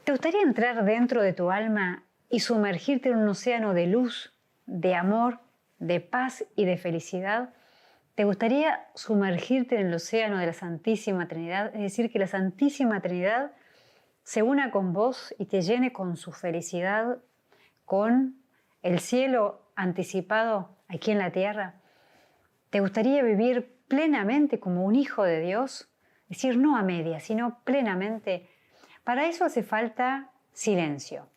¿Te gustaría entrar dentro de tu alma y sumergirte en un océano de luz, de amor, de paz y de felicidad? ¿Te gustaría sumergirte en el océano de la Santísima Trinidad? Es decir, que la Santísima Trinidad se una con vos y te llene con su felicidad, con el cielo anticipado aquí en la tierra. ¿Te gustaría vivir plenamente como un hijo de Dios? Es decir, no a medias, sino plenamente. Para eso hace falta silencio.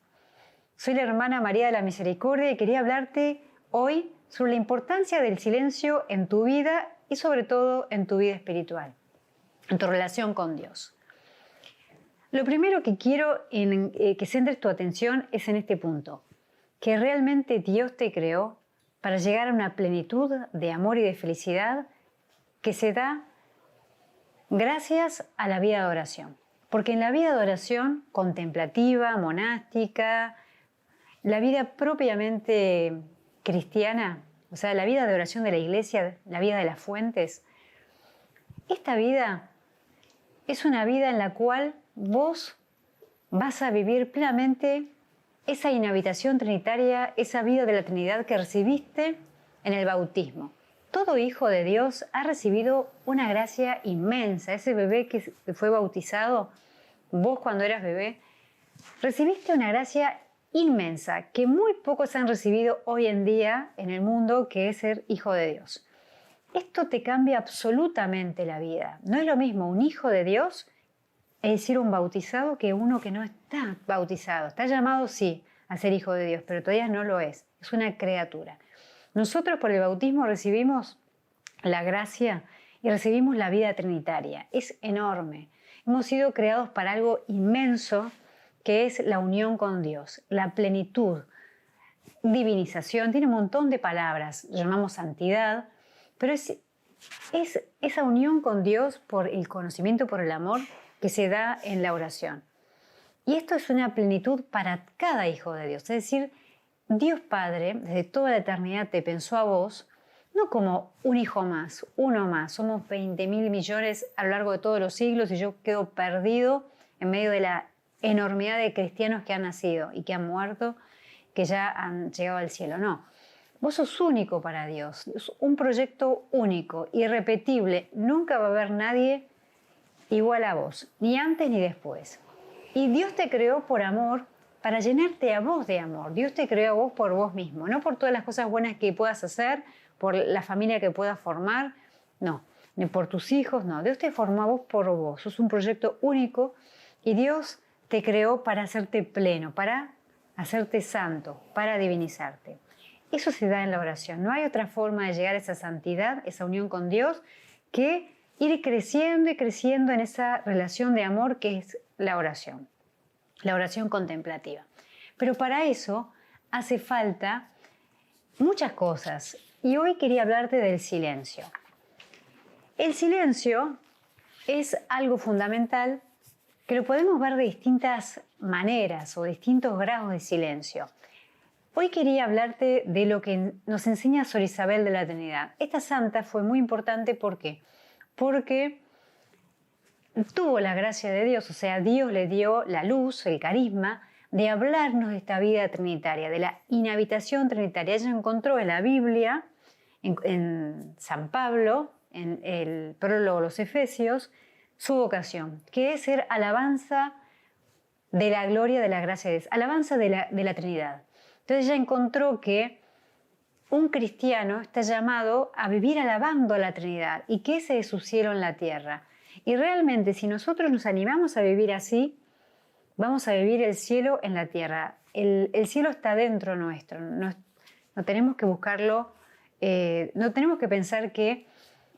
Soy la hermana María de la Misericordia y quería hablarte hoy sobre la importancia del silencio en tu vida y sobre todo en tu vida espiritual, en tu relación con Dios. Lo primero que quiero que centres tu atención es en este punto, que realmente Dios te creó para llegar a una plenitud de amor y de felicidad que se da gracias a la vida de oración. Porque en la vida de oración contemplativa, monástica, la vida propiamente cristiana, o sea, la vida de oración de la iglesia, la vida de las fuentes, esta vida es una vida en la cual vos vas a vivir plenamente esa inhabitación trinitaria, esa vida de la Trinidad que recibiste en el bautismo. Todo hijo de Dios ha recibido una gracia inmensa. Ese bebé que fue bautizado, vos cuando eras bebé, recibiste una gracia inmensa que muy pocos han recibido hoy en día en el mundo, que es ser hijo de Dios. Esto te cambia absolutamente la vida. No es lo mismo un hijo de Dios, es decir, un bautizado, que uno que no está bautizado. Está llamado, sí, a ser hijo de Dios, pero todavía no lo es. Es una criatura. Nosotros por el bautismo recibimos la gracia y recibimos la vida trinitaria. Es enorme. Hemos sido creados para algo inmenso, que es la unión con Dios, la plenitud, divinización. Tiene un montón de palabras, llamamos santidad, pero es esa unión con Dios por el conocimiento, por el amor que se da en la oración. Y esto es una plenitud para cada hijo de Dios. Es decir, Dios Padre, desde toda la eternidad, te pensó a vos, no como un hijo más, uno más. Somos 20.000 millones a lo largo de todos los siglos y yo quedo perdido en medio de la enormidad de cristianos que han nacido y que han muerto, que ya han llegado al cielo. No. Vos sos único para Dios, es un proyecto único, irrepetible. Nunca va a haber nadie igual a vos, ni antes ni después. Y Dios te creó por amor, para llenarte a vos de amor. Dios te creó a vos por vos mismo, no por todas las cosas buenas que puedas hacer, por la familia que puedas formar, no, ni por tus hijos, no. Dios te formó a vos por vos, sos un proyecto único y Dios te creó para hacerte pleno, para hacerte santo, para divinizarte. Eso se da en la oración. No hay otra forma de llegar a esa santidad, esa unión con Dios, que ir creciendo y creciendo en esa relación de amor que es la oración contemplativa. Pero para eso hace falta muchas cosas. Y hoy quería hablarte del silencio. El silencio es algo fundamental que lo podemos ver de distintas maneras o distintos grados de silencio. Hoy quería hablarte de lo que nos enseña Sor Isabel de la Trinidad. Esta santa fue muy importante, ¿por qué? Porque tuvo la gracia de Dios, o sea, Dios le dio la luz, el carisma, de hablarnos de esta vida trinitaria, de la inhabitación trinitaria. Ella encontró en la Biblia, en San Pablo, en el prólogo de los Efesios, su vocación, que es ser alabanza de la gloria de la gracia de Dios, alabanza de la Trinidad. Entonces ella encontró que un cristiano está llamado a vivir alabando a la Trinidad y que ese es su cielo en la tierra. Y realmente si nosotros nos animamos a vivir así, vamos a vivir el cielo en la tierra. El cielo está dentro nuestro, no tenemos que buscarlo, no tenemos que pensar que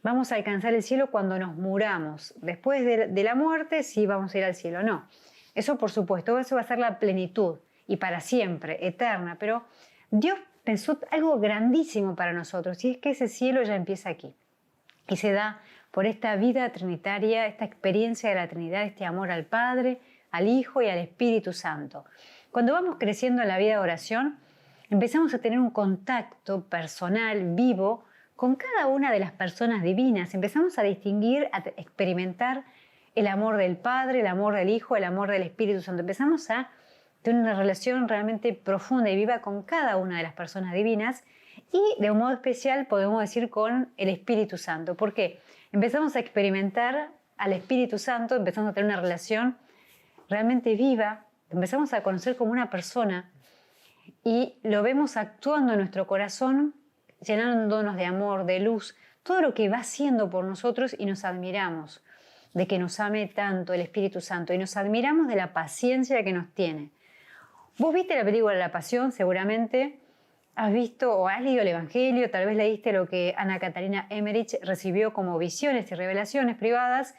vamos a alcanzar el cielo cuando nos muramos. Después de la muerte sí vamos a ir al cielo, no. Eso por supuesto, eso va a ser la plenitud y para siempre, eterna, pero Dios pensó algo grandísimo para nosotros y es que ese cielo ya empieza aquí y se da por esta vida trinitaria, esta experiencia de la Trinidad, este amor al Padre, al Hijo y al Espíritu Santo. Cuando vamos creciendo en la vida de oración, empezamos a tener un contacto personal, vivo, con cada una de las personas divinas. Empezamos a distinguir, a experimentar el amor del Padre, el amor del Hijo, el amor del Espíritu Santo. Empezamos a tener una relación realmente profunda y viva con cada una de las personas divinas y de un modo especial podemos decir con el Espíritu Santo. ¿Por qué? Empezamos a experimentar al Espíritu Santo, empezamos a tener una relación realmente viva, empezamos a conocer como una persona y lo vemos actuando en nuestro corazón, llenándonos de amor, de luz, todo lo que va haciendo por nosotros y nos admiramos de que nos ame tanto el Espíritu Santo y nos admiramos de la paciencia que nos tiene. Vos viste la película La Pasión, seguramente has visto o has leído el Evangelio, tal vez leíste lo que Ana Catarina Emmerich recibió como visiones y revelaciones privadas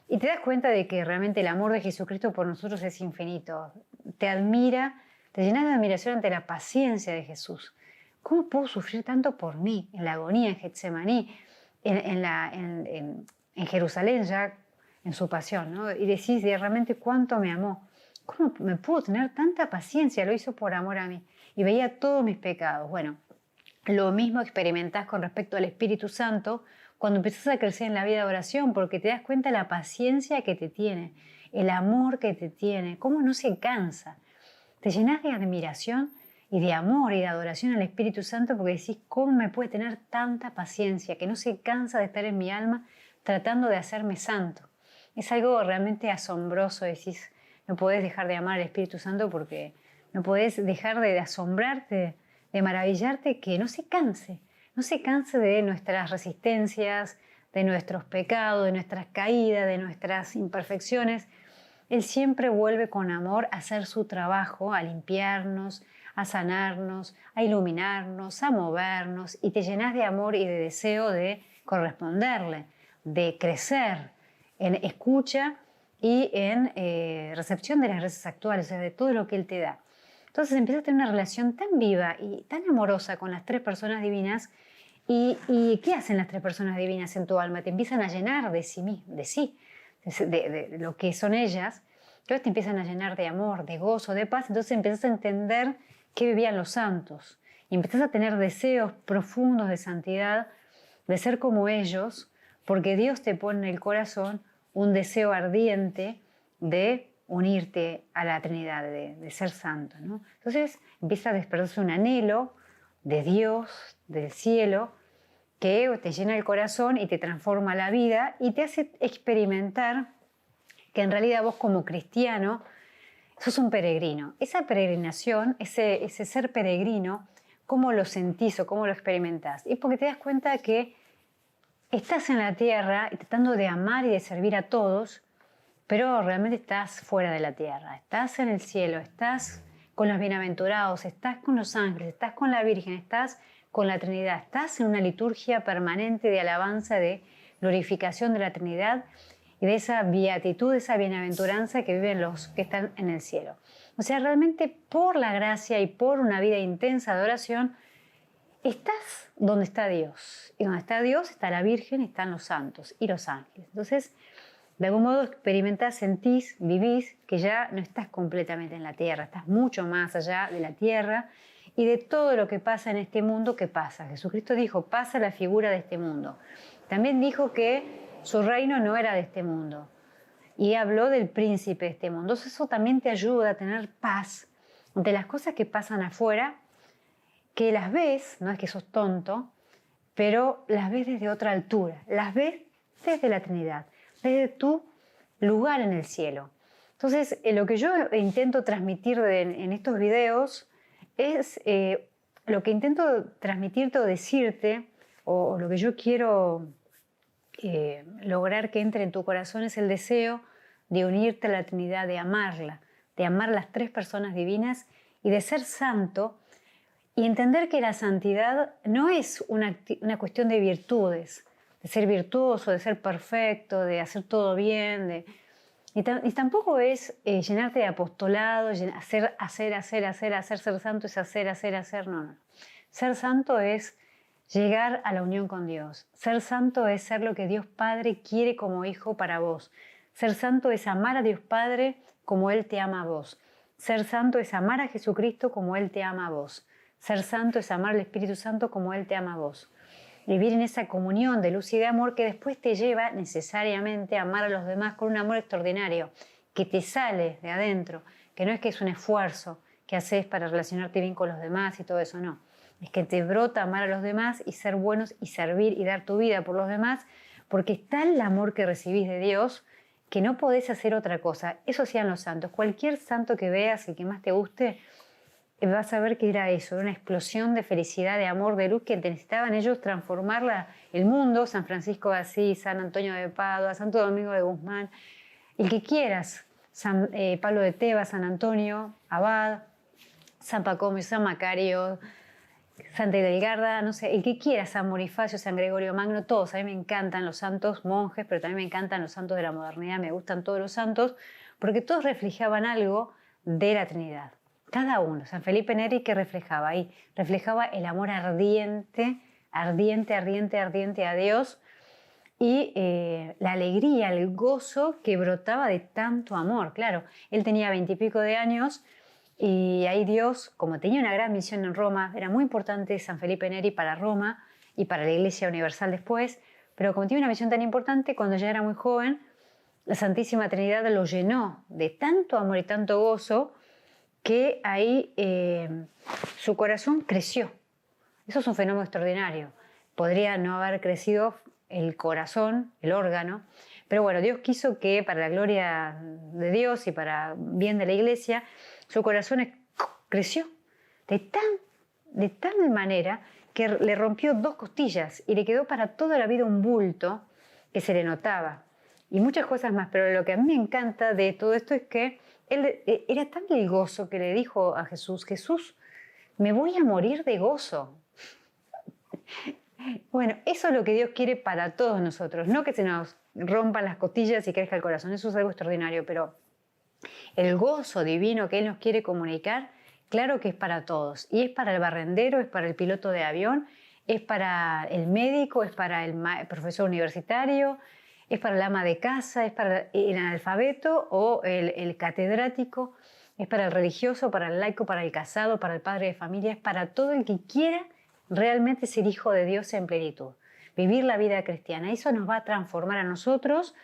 y te das cuenta de que realmente el amor de Jesucristo por nosotros es infinito. Te admira, te llenas de admiración ante la paciencia de Jesús. ¿Cómo pudo sufrir tanto por mí en la agonía, en Getsemaní, en Jerusalén ya en su pasión, ¿no? Y decís de realmente cuánto me amó. ¿Cómo me pudo tener tanta paciencia? Lo hizo por amor a mí. Y veía todos mis pecados. Bueno, lo mismo experimentás con respecto al Espíritu Santo cuando empezás a crecer en la vida de oración, porque te das cuenta de la paciencia que te tiene, el amor que te tiene, cómo no se cansa. Te llenás de admiración y de amor y de adoración al Espíritu Santo porque decís, ¿cómo me puede tener tanta paciencia? Que no se cansa de estar en mi alma tratando de hacerme santo. Es algo realmente asombroso, decís, no podés dejar de amar al Espíritu Santo porque no podés dejar de asombrarte, de maravillarte, que no se canse de nuestras resistencias, de nuestros pecados, de nuestras caídas, de nuestras imperfecciones. Él siempre vuelve con amor a hacer su trabajo, a limpiarnos, a sanarnos, a iluminarnos, a movernos, y te llenas de amor y de deseo de corresponderle, de crecer en escucha y en recepción de las gracias actuales, o sea, de todo lo que Él te da. Entonces empiezas a tener una relación tan viva y tan amorosa con las tres personas divinas. ¿Y qué hacen las tres personas divinas en tu alma? Te empiezan a llenar de sí, de lo que son ellas. Entonces te empiezan a llenar de amor, de gozo, de paz. Entonces empiezas a entender qué vivían los santos. Y empiezas a tener deseos profundos de santidad, de ser como ellos, porque Dios te pone en el corazón un deseo ardiente de unirte a la Trinidad, de ser santo, ¿no? Entonces empieza a despertarse un anhelo de Dios, del cielo, que te llena el corazón y te transforma la vida y te hace experimentar que en realidad vos como cristiano sos un peregrino. Esa peregrinación, ese ser peregrino, ¿cómo lo sentís o cómo lo experimentás? Es porque te das cuenta que estás en la tierra tratando de amar y de servir a todos, pero realmente estás fuera de la tierra. Estás en el cielo, estás con los bienaventurados, estás con los ángeles, estás con la Virgen, estás con la Trinidad. Estás en una liturgia permanente de alabanza, de glorificación de la Trinidad y de esa beatitud, de esa bienaventuranza que viven los que están en el cielo. O sea, realmente por la gracia y por una vida intensa de oración, estás donde está Dios. Y donde está Dios está la Virgen, están los santos y los ángeles. Entonces, de algún modo experimentás, sentís, vivís que ya no estás completamente en la tierra, estás mucho más allá de la tierra y de todo lo que pasa en este mundo, ¿qué pasa? Jesucristo dijo, pasa la figura de este mundo. También dijo que su reino no era de este mundo y habló del príncipe de este mundo. Entonces eso también te ayuda a tener paz ante las cosas que pasan afuera, que las ves, no es que sos tonto, pero las ves desde otra altura, las ves desde la Trinidad, desde tu lugar en el cielo. Entonces, lo que yo intento transmitir en estos videos es lo que intento transmitirte o decirte, o lo que yo quiero lograr que entre en tu corazón es el deseo de unirte a la Trinidad, de amarla, de amar a las tres personas divinas y de ser santo y entender que la santidad no es una cuestión de virtudes, de ser virtuoso, de ser perfecto, de hacer todo bien, y tampoco es llenarte de apostolado, hacer, ser santo es hacer, no. Ser santo es llegar a la unión con Dios. Ser santo es ser lo que Dios Padre quiere como hijo para vos. Ser santo es amar a Dios Padre como Él te ama a vos. Ser santo es amar a Jesucristo como Él te ama a vos. Ser santo es amar al Espíritu Santo como Él te ama a vos. vivir en esa comunión de luz y de amor que después te lleva necesariamente a amar a los demás con un amor extraordinario, que te sale de adentro, que no es que es un esfuerzo que haces para relacionarte bien con los demás y todo eso, no. Es que te brota amar a los demás y ser buenos y servir y dar tu vida por los demás, porque es tal el amor que recibís de Dios que no podés hacer otra cosa. Eso hacían los santos. Cualquier santo que veas, el que más te guste, vas a ver que era eso, era una explosión de felicidad, de amor, de luz que necesitaban ellos transformar el mundo. San Francisco de Asís, San Antonio de Padua, Santo Domingo de Guzmán, el que quieras, San Pablo de Tebas, San Antonio, Abad, San Pacomio, San Macario, Santa Hildegarda, no sé, el que quiera, San Bonifacio, San Gregorio Magno, todos. A mí me encantan los santos monjes, pero también me encantan los santos de la modernidad, me gustan todos los santos, porque todos reflejaban algo de la Trinidad. Cada uno. San Felipe Neri, ¿qué reflejaba ahí? Reflejaba el amor ardiente, ardiente, ardiente, ardiente a Dios y la alegría, el gozo que brotaba de tanto amor. Claro, él tenía 20 y pico de años y ahí Dios, como tenía una gran misión en Roma, era muy importante San Felipe Neri para Roma y para la Iglesia Universal después, pero como tenía una misión tan importante, cuando ya era muy joven, la Santísima Trinidad lo llenó de tanto amor y tanto gozo que ahí su corazón creció. Eso es un fenómeno extraordinario. Podría no haber crecido el corazón, el órgano, pero bueno, Dios quiso que para la gloria de Dios y para bien de la Iglesia, su corazón creció de tal manera que le rompió 2 costillas y le quedó para toda la vida un bulto que se le notaba. Y muchas cosas más, pero lo que a mí me encanta de todo esto es que él era tan el gozo que le dijo a Jesús, Jesús, me voy a morir de gozo. Bueno, eso es lo que Dios quiere para todos nosotros, no que se nos rompan las costillas y crezca el corazón, eso es algo extraordinario, pero el gozo divino que Él nos quiere comunicar, claro que es para todos, y es para el barrendero, es para el piloto de avión, es para el médico, es para el profesor universitario, es para el ama de casa, es para el analfabeto o el catedrático, es para el religioso, para el laico, para el casado, para el padre de familia, es para todo el que quiera realmente ser hijo de Dios en plenitud, vivir la vida cristiana. Eso nos va a transformar a nosotros,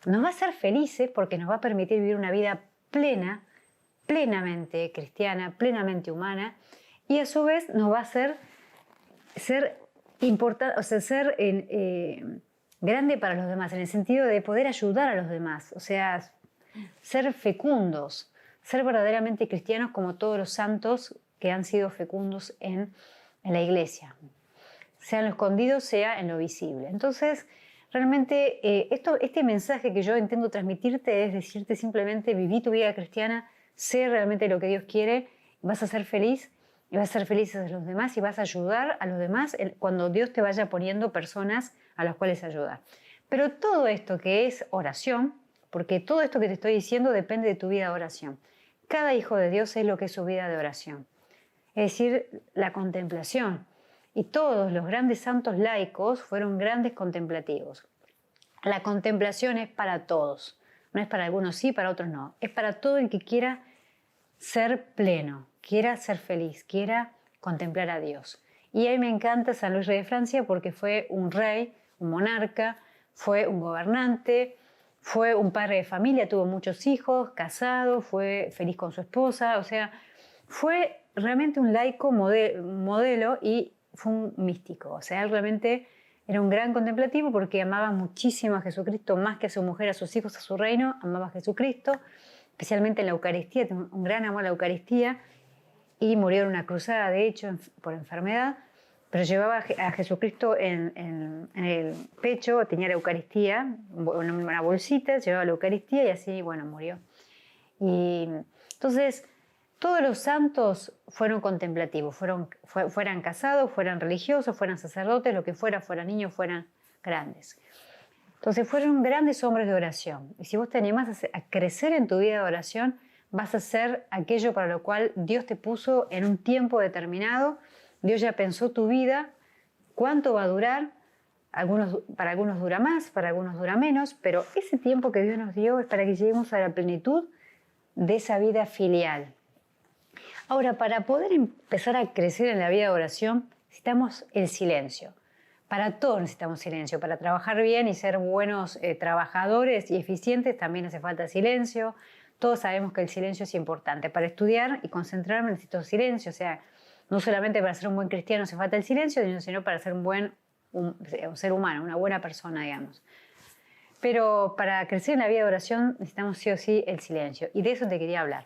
nos va a hacer felices porque nos va a permitir vivir una vida plena, plenamente cristiana, plenamente humana, y a su vez nos va a hacer ser importante, o sea, ser grande para los demás, en el sentido de poder ayudar a los demás, o sea, ser fecundos, ser verdaderamente cristianos como todos los santos que han sido fecundos en la Iglesia, sea en lo escondido, sea en lo visible. Entonces, realmente este mensaje que yo intento transmitirte es decirte simplemente viví tu vida cristiana, sé realmente lo que Dios quiere, vas a ser feliz y vas a ser felices a los demás y vas a ayudar a los demás cuando Dios te vaya poniendo personas a las cuales ayudar. Pero todo esto que es oración, porque todo esto que te estoy diciendo depende de tu vida de oración. Cada hijo de Dios es lo que es su vida de oración, es decir, la contemplación. Y todos los grandes santos laicos fueron grandes contemplativos. La contemplación es para todos. No es para algunos sí, para otros no. Es para todo el que quiera ser pleno, quiera ser feliz, quiera contemplar a Dios. Y ahí me encanta San Luis Rey de Francia porque fue un rey, un monarca, fue un gobernante, fue un padre de familia, tuvo muchos hijos, casado, fue feliz con su esposa, o sea, fue realmente un laico modelo y fue un místico, o sea, él realmente era un gran contemplativo porque amaba muchísimo a Jesucristo, más que a su mujer, a sus hijos, a su reino, amaba a Jesucristo, especialmente en la Eucaristía, tenía un gran amor a la Eucaristía y murió en una cruzada, de hecho, por enfermedad, pero llevaba a Jesucristo en el pecho, tenía la Eucaristía, una bolsita, llevaba la Eucaristía y así, bueno, murió. Y entonces, todos los santos fueron contemplativos, fueran casados, fueran religiosos, fueran sacerdotes, lo que fuera, fueran niños, fueran grandes. Entonces fueron grandes hombres de oración. Y si vos te animás a crecer en tu vida de oración, vas a hacer aquello para lo cual Dios te puso en un tiempo determinado. Dios ya pensó tu vida, cuánto va a durar. Para algunos dura más, para algunos dura menos, pero ese tiempo que Dios nos dio es para que lleguemos a la plenitud de esa vida filial. Ahora, para poder empezar a crecer en la vida de oración, necesitamos el silencio. Para todo necesitamos silencio. Para trabajar bien y ser buenos trabajadores y eficientes también hace falta silencio. Todos sabemos que el silencio es importante. Para estudiar y concentrarme necesito silencio. O sea, no solamente para ser un buen cristiano hace falta el silencio, sino para ser un ser humano, una buena persona, digamos. Pero para crecer en la vida de oración necesitamos sí o sí el silencio. Y de eso te quería hablar.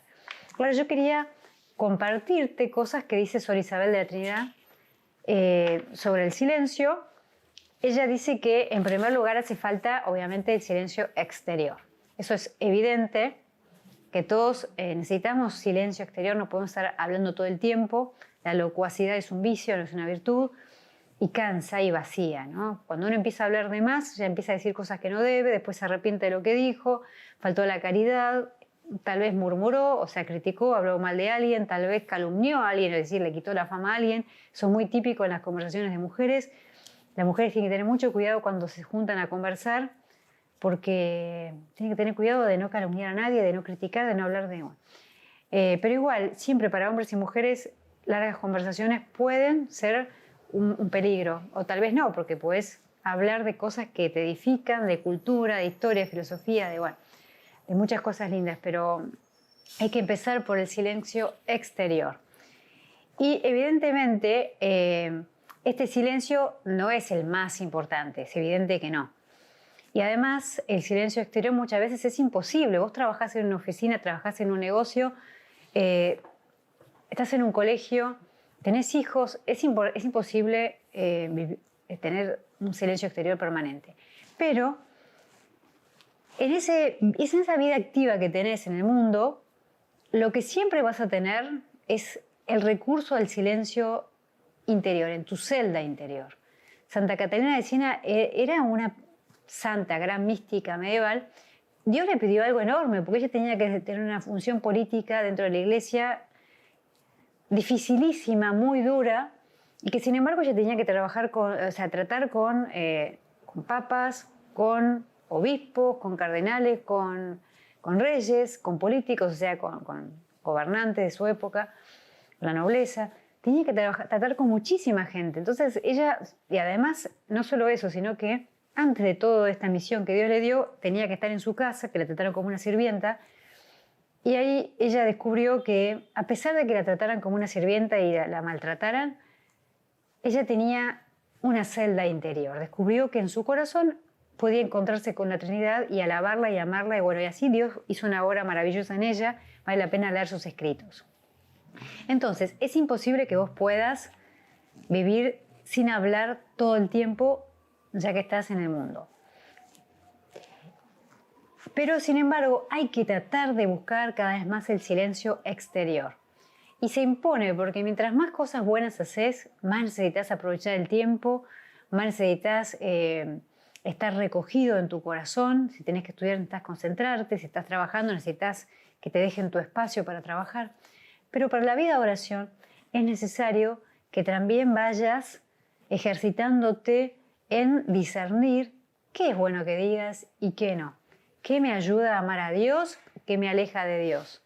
Ahora, yo quería compartirte cosas que dice Sor Isabel de la Trinidad sobre el silencio. Ella dice que en primer lugar hace falta obviamente el silencio exterior. Eso es evidente, que todos necesitamos silencio exterior, no podemos estar hablando todo el tiempo. La locuacidad es un vicio, no es una virtud, y cansa y vacía, ¿no? Cuando uno empieza a hablar de más, ya empieza a decir cosas que no debe, después se arrepiente de lo que dijo, faltó la caridad, tal vez murmuró, o sea, criticó, habló mal de alguien, tal vez calumnió a alguien, es decir, le quitó la fama a alguien. Eso es muy típico en las conversaciones de mujeres. Las mujeres tienen que tener mucho cuidado cuando se juntan a conversar, porque tienen que tener cuidado de no calumniar a nadie, de no criticar, de no hablar de uno. Pero igual, siempre para hombres y mujeres, largas conversaciones pueden ser un peligro, o tal vez no, porque puedes hablar de cosas que te edifican, de cultura, de historia, de filosofía, de muchas cosas lindas, pero hay que empezar por el silencio exterior. Y evidentemente, este silencio no es el más importante, es evidente que no. Y además, el silencio exterior muchas veces es imposible. Vos trabajás en una oficina, trabajás en un negocio, estás en un colegio, tenés hijos, es imposible tener un silencio exterior permanente. Pero es en esa vida activa que tenés en el mundo, lo que siempre vas a tener es el recurso al silencio interior, en tu celda interior. Santa Catalina de Siena era una santa, gran mística medieval. Dios le pidió algo enorme, porque ella tenía que tener una función política dentro de la iglesia dificilísima, muy dura, y que sin embargo ella tenía que tratar con papas, con obispos, con cardenales, con reyes, con políticos, o sea, con gobernantes de su época, la nobleza. Tenía que tratar con muchísima gente. Entonces ella, y además no solo eso, sino que antes de toda esta misión que Dios le dio, tenía que estar en su casa, que la trataron como una sirvienta. Y ahí ella descubrió que, a pesar de que la trataran como una sirvienta y la maltrataran, ella tenía una celda interior. Descubrió que en su corazón podía encontrarse con la Trinidad y alabarla y amarla. Y así Dios hizo una obra maravillosa en ella. Vale la pena leer sus escritos. Entonces, es imposible que vos puedas vivir sin hablar todo el tiempo, ya que estás en el mundo. Pero, sin embargo, hay que tratar de buscar cada vez más el silencio exterior. Y se impone, porque mientras más cosas buenas haces, más necesitas aprovechar el tiempo, más necesitas estar recogido en tu corazón. Si tenés que estudiar, necesitas concentrarte. Si estás trabajando, necesitas que te dejen tu espacio para trabajar. Pero para la vida de oración es necesario que también vayas ejercitándote en discernir qué es bueno que digas y qué no. ¿Qué me ayuda a amar a Dios? ¿Qué me aleja de Dios?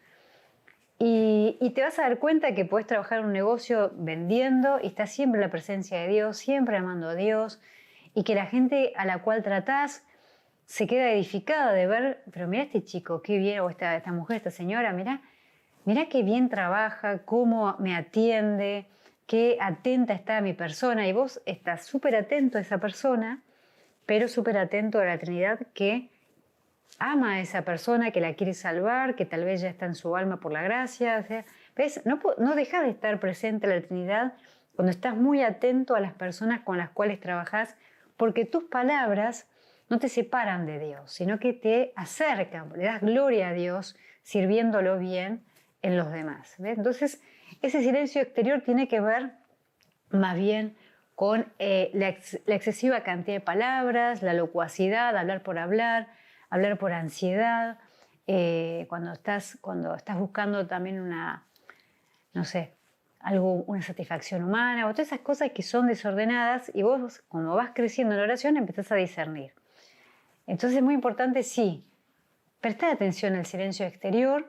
Y te vas a dar cuenta que puedes trabajar en un negocio vendiendo y estás siempre en la presencia de Dios, siempre amando a Dios, y que la gente a la cual tratás se queda edificada de ver, pero mira este chico, qué bien, o esta mujer, esta señora, mira qué bien trabaja, cómo me atiende, qué atenta está a mi persona, y vos estás súper atento a esa persona, pero súper atento a la Trinidad que ama a esa persona, que la quiere salvar, que tal vez ya está en su alma por la gracia. O sea, ¿ves? No dejas de estar presente a la Trinidad cuando estás muy atento a las personas con las cuales trabajas, porque tus palabras no te separan de Dios, sino que te acercan, le das gloria a Dios sirviéndolo bien en los demás. ¿Ves? Entonces, ese silencio exterior tiene que ver más bien con la excesiva cantidad de palabras, la locuacidad, hablar por ansiedad, cuando estás buscando también una satisfacción humana, o todas esas cosas que son desordenadas, y vos, cuando vas creciendo en la oración, empezás a discernir. Entonces es muy importante, sí, prestar atención al silencio exterior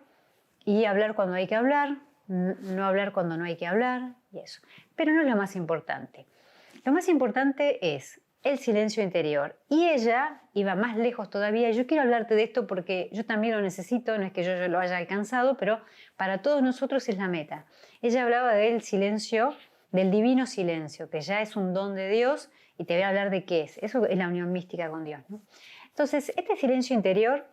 y hablar cuando hay que hablar, no hablar cuando no hay que hablar, y eso. Pero no es lo más importante. Lo más importante es el silencio interior. Y ella iba más lejos todavía. Yo quiero hablarte de esto porque yo también lo necesito, no es que yo lo haya alcanzado, pero para todos nosotros es la meta. Ella hablaba del silencio, del divino silencio, que ya es un don de Dios, y te voy a hablar de qué es. Eso es la unión mística con Dios, ¿no? Entonces, este silencio interior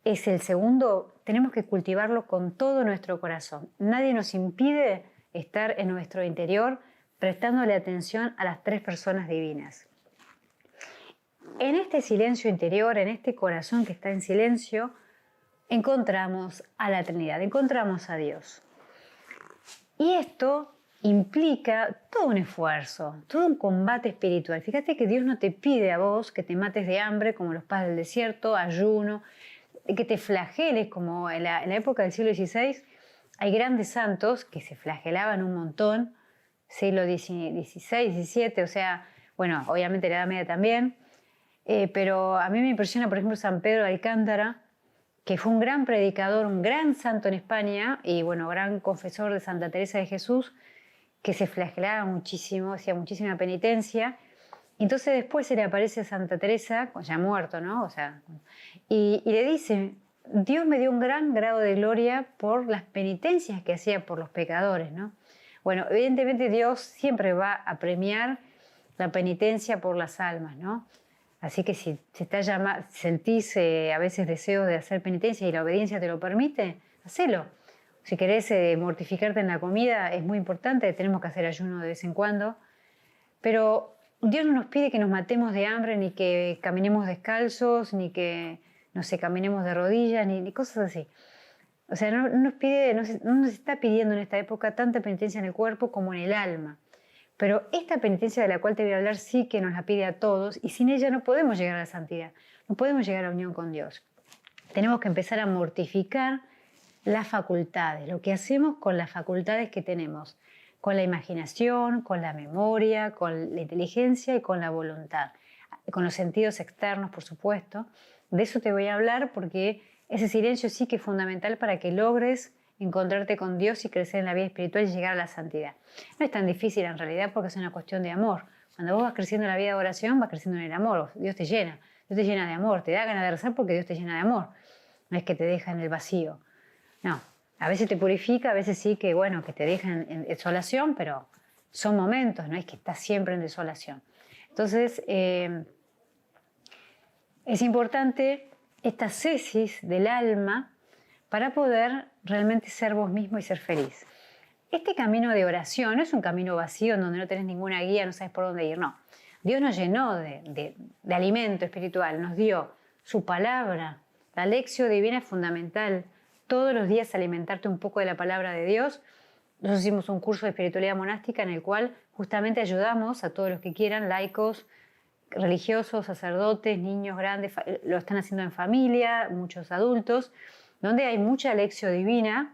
es el segundo, tenemos que cultivarlo con todo nuestro corazón. Nadie nos impide estar en nuestro interior prestándole atención a las tres personas divinas. En este silencio interior, en este corazón que está en silencio, encontramos a la Trinidad, encontramos a Dios. Y esto implica todo un esfuerzo, todo un combate espiritual. Fíjate que Dios no te pide a vos que te mates de hambre como los padres del desierto, ayuno, que te flageles como en la época del siglo XVI. Hay grandes santos que se flagelaban un montón, siglo XVI, XVII, o sea, bueno, obviamente la Edad Media también, pero a mí me impresiona, por ejemplo, San Pedro de Alcántara, que fue un gran predicador, un gran santo en España y, bueno, gran confesor de Santa Teresa de Jesús, que se flagelaba muchísimo, hacía muchísima penitencia. Entonces después se le aparece a Santa Teresa, ya muerto, ¿no? O sea, y le dice, Dios me dio un gran grado de gloria por las penitencias que hacía por los pecadores, ¿no? Bueno, evidentemente Dios siempre va a premiar la penitencia por las almas, ¿no? Así que si sentís a veces deseos de hacer penitencia y la obediencia te lo permite, hacelo. Si querés mortificarte en la comida, es muy importante, tenemos que hacer ayuno de vez en cuando, pero Dios no nos pide que nos matemos de hambre, ni que caminemos descalzos, ni que, no sé, caminemos de rodillas, ni cosas así. O sea, no nos está pidiendo en esta época tanta penitencia en el cuerpo como en el alma. Pero esta penitencia de la cual te voy a hablar sí que nos la pide a todos, y sin ella no podemos llegar a la santidad, no podemos llegar a la unión con Dios. Tenemos que empezar a mortificar las facultades, lo que hacemos con las facultades que tenemos, con la imaginación, con la memoria, con la inteligencia y con la voluntad, con los sentidos externos, por supuesto. De eso te voy a hablar porque ese silencio sí que es fundamental para que logres encontrarte con Dios y crecer en la vida espiritual y llegar a la santidad. No es tan difícil en realidad porque es una cuestión de amor. Cuando vos vas creciendo en la vida de oración, vas creciendo en el amor. Dios te llena de amor, te da ganas de rezar porque Dios te llena de amor. No es que te deja en el vacío. No, a veces te purifica, a veces sí que, bueno, que te deja en desolación, pero son momentos, no es que estás siempre en desolación. Entonces, es importante esta cesis del alma para poder realmente ser vos mismo y ser feliz. Este camino de oración no es un camino vacío en donde no tenés ninguna guía, no sabes por dónde ir, no. Dios nos llenó de alimento espiritual, nos dio su palabra. La lección divina es fundamental. Todos los días alimentarte un poco de la palabra de Dios. Nosotros hicimos un curso de espiritualidad monástica en el cual justamente ayudamos a todos los que quieran, laicos, religiosos, sacerdotes, niños grandes, lo están haciendo en familia, muchos adultos, donde hay mucha lección divina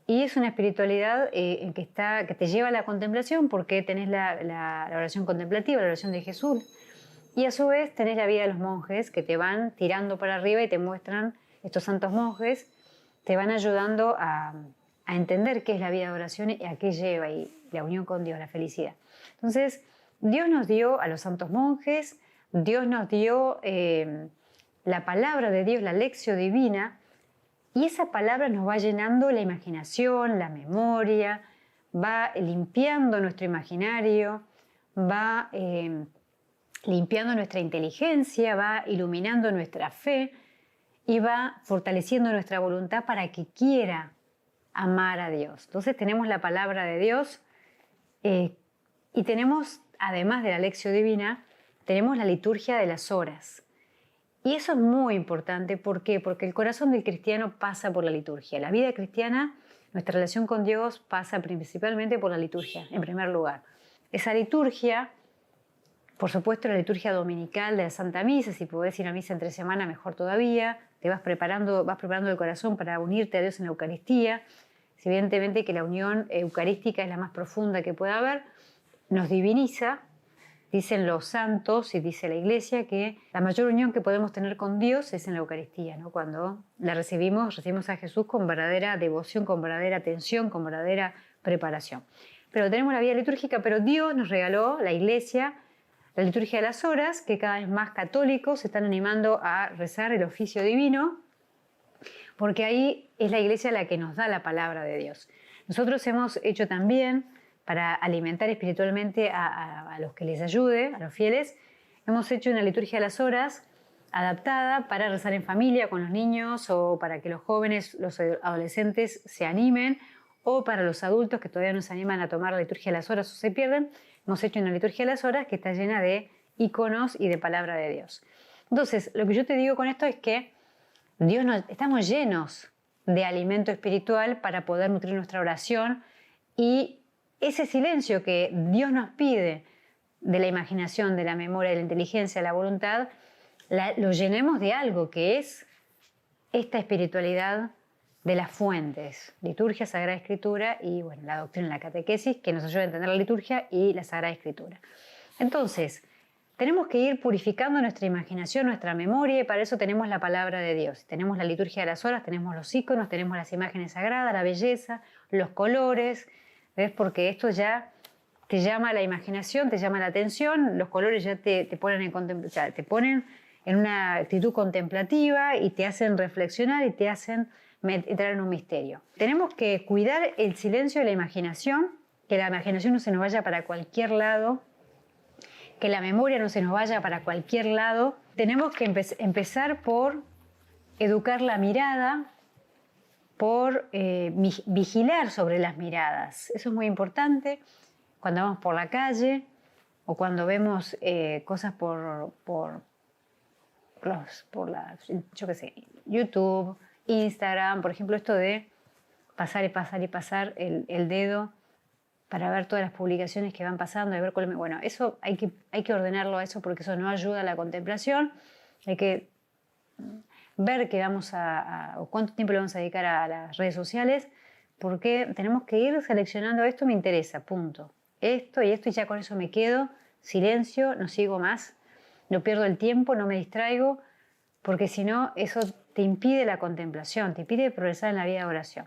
y es una espiritualidad que te lleva a la contemplación porque tenés la oración contemplativa, la oración de Jesús, y a su vez tenés la vida de los monjes que te van tirando para arriba y te muestran, estos santos monjes, te van ayudando a entender qué es la vida de oración y a qué lleva y la unión con Dios, la felicidad. Entonces, Dios nos dio a los santos monjes, Dios nos dio la palabra de Dios, la lección divina, y esa palabra nos va llenando la imaginación, la memoria, va limpiando nuestro imaginario, va limpiando nuestra inteligencia, va iluminando nuestra fe y va fortaleciendo nuestra voluntad para que quiera amar a Dios. Entonces tenemos la palabra de Dios y tenemos, además de la lección divina, tenemos la liturgia de las horas. Y eso es muy importante. ¿Por qué? Porque el corazón del cristiano pasa por la liturgia. La vida cristiana, nuestra relación con Dios pasa principalmente por la liturgia, en primer lugar. Esa liturgia, por supuesto, la liturgia dominical de la Santa Misa, si podés ir a misa entre semana, mejor todavía. Te vas preparando el corazón para unirte a Dios en la Eucaristía. Si evidentemente que la unión eucarística es la más profunda que pueda haber, nos diviniza. Dicen los santos y dice la Iglesia que la mayor unión que podemos tener con Dios es en la Eucaristía, ¿no? Cuando la recibimos a Jesús con verdadera devoción, con verdadera atención, con verdadera preparación. Pero tenemos la vida litúrgica, pero Dios nos regaló, la Iglesia, la liturgia de las horas, que cada vez más católicos se están animando a rezar el oficio divino, porque ahí es la iglesia la que nos da la palabra de Dios. Nosotros hemos hecho también, para alimentar espiritualmente a los que les ayude, a los fieles, hemos hecho una liturgia de las horas adaptada para rezar en familia con los niños o para que los jóvenes, los adolescentes se animen, o para los adultos que todavía no se animan a tomar la liturgia de las horas o se pierden. Hemos hecho una liturgia de las horas que está llena de iconos y de palabra de Dios. Entonces, lo que yo te digo con esto es que estamos llenos de alimento espiritual para poder nutrir nuestra oración, y ese silencio que Dios nos pide de la imaginación, de la memoria, de la inteligencia, de la voluntad, lo llenemos de algo que es esta espiritualidad de las fuentes, liturgia, Sagrada Escritura y bueno, la doctrina, la catequesis, que nos ayuda a entender la liturgia y la Sagrada Escritura. Entonces, tenemos que ir purificando nuestra imaginación, nuestra memoria, y para eso tenemos la palabra de Dios. Tenemos la liturgia de las horas, tenemos los iconos, tenemos las imágenes sagradas, la belleza, los colores, ¿ves? Porque esto ya te llama la imaginación, te llama la atención, los colores ya te ponen en una actitud contemplativa y te hacen reflexionar y te hacen entrar en un misterio. Tenemos que cuidar el silencio de la imaginación, que la imaginación no se nos vaya para cualquier lado, que la memoria no se nos vaya para cualquier lado. Tenemos que empezar por educar la mirada, por vigilar sobre las miradas. Eso es muy importante cuando vamos por la calle o cuando vemos cosas por yo qué sé, YouTube, Instagram, por ejemplo, esto de pasar y pasar y pasar el dedo para ver todas las publicaciones que van pasando y ver bueno, eso hay que ordenarlo a eso, porque eso no ayuda a la contemplación. Hay que ver que o cuánto tiempo le vamos a dedicar a las redes sociales, porque tenemos que ir seleccionando esto me interesa, punto. Esto y esto, y ya con eso me quedo, silencio, no sigo más, no pierdo el tiempo, no me distraigo, porque si no, eso te impide la contemplación, te impide progresar en la vida de oración.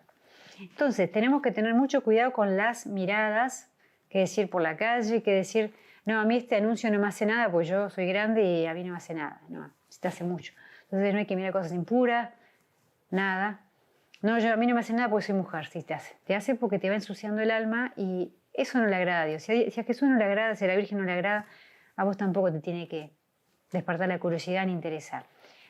Entonces, tenemos que tener mucho cuidado con las miradas, qué decir por la calle, qué decir, no, a mí este anuncio no me hace nada, pues yo soy grande y a mí no me hace nada. No, se te hace mucho. Entonces no hay que mirar cosas impuras, nada. No, a mí no me hace nada porque soy mujer, sí te hace. Te hace porque te va ensuciando el alma y eso no le agrada a Dios. Si a Jesús no le agrada, si a la Virgen no le agrada, a vos tampoco te tiene que despertar la curiosidad ni interesar.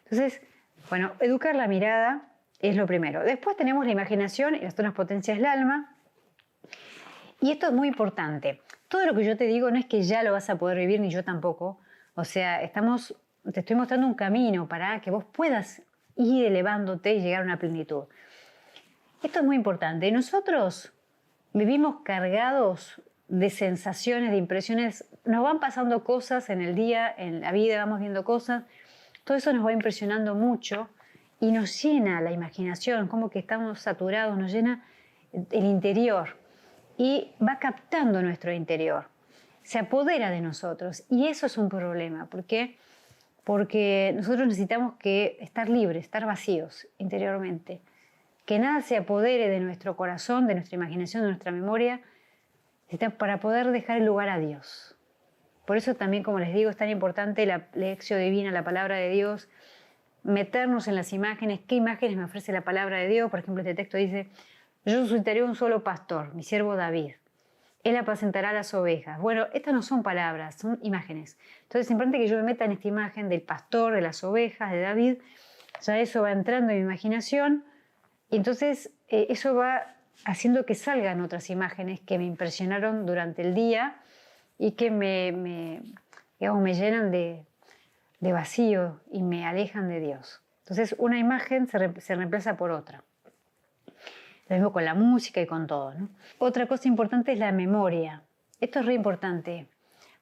Entonces, bueno, educar la mirada es lo primero. Después tenemos la imaginación y las otras potencias del alma. Y esto es muy importante. Todo lo que yo te digo no es que ya lo vas a poder vivir, ni yo tampoco. O sea, te estoy mostrando un camino para que vos puedas ir elevándote y llegar a una plenitud. Esto es muy importante. Nosotros vivimos cargados de sensaciones, de impresiones. Nos van pasando cosas en el día, en la vida, vamos viendo cosas. Todo eso nos va impresionando mucho y nos llena la imaginación, como que estamos saturados, nos llena el interior y va captando nuestro interior, se apodera de nosotros, y eso es un problema. ¿Por qué? Porque nosotros necesitamos estar libres, estar vacíos interiormente, que nada se apodere de nuestro corazón, de nuestra imaginación, de nuestra memoria, para poder dejar el lugar a Dios. Por eso también, como les digo, es tan importante la lección divina, la palabra de Dios, meternos en las imágenes. ¿Qué imágenes me ofrece la palabra de Dios? Por ejemplo, este texto dice: yo suscitaré un solo pastor, mi siervo David. Él apacentará las ovejas. Bueno, estas no son palabras, son imágenes. Entonces es importante que yo me meta en esta imagen del pastor, de las ovejas, de David. Ya eso va entrando en mi imaginación y entonces eso va haciendo que salgan otras imágenes que me impresionaron durante el día y que me llenan de vacío y me alejan de Dios. Entonces una imagen se reemplaza por otra. Lo mismo con la música y con todo, ¿no? Otra cosa importante es la memoria. Esto es re importante.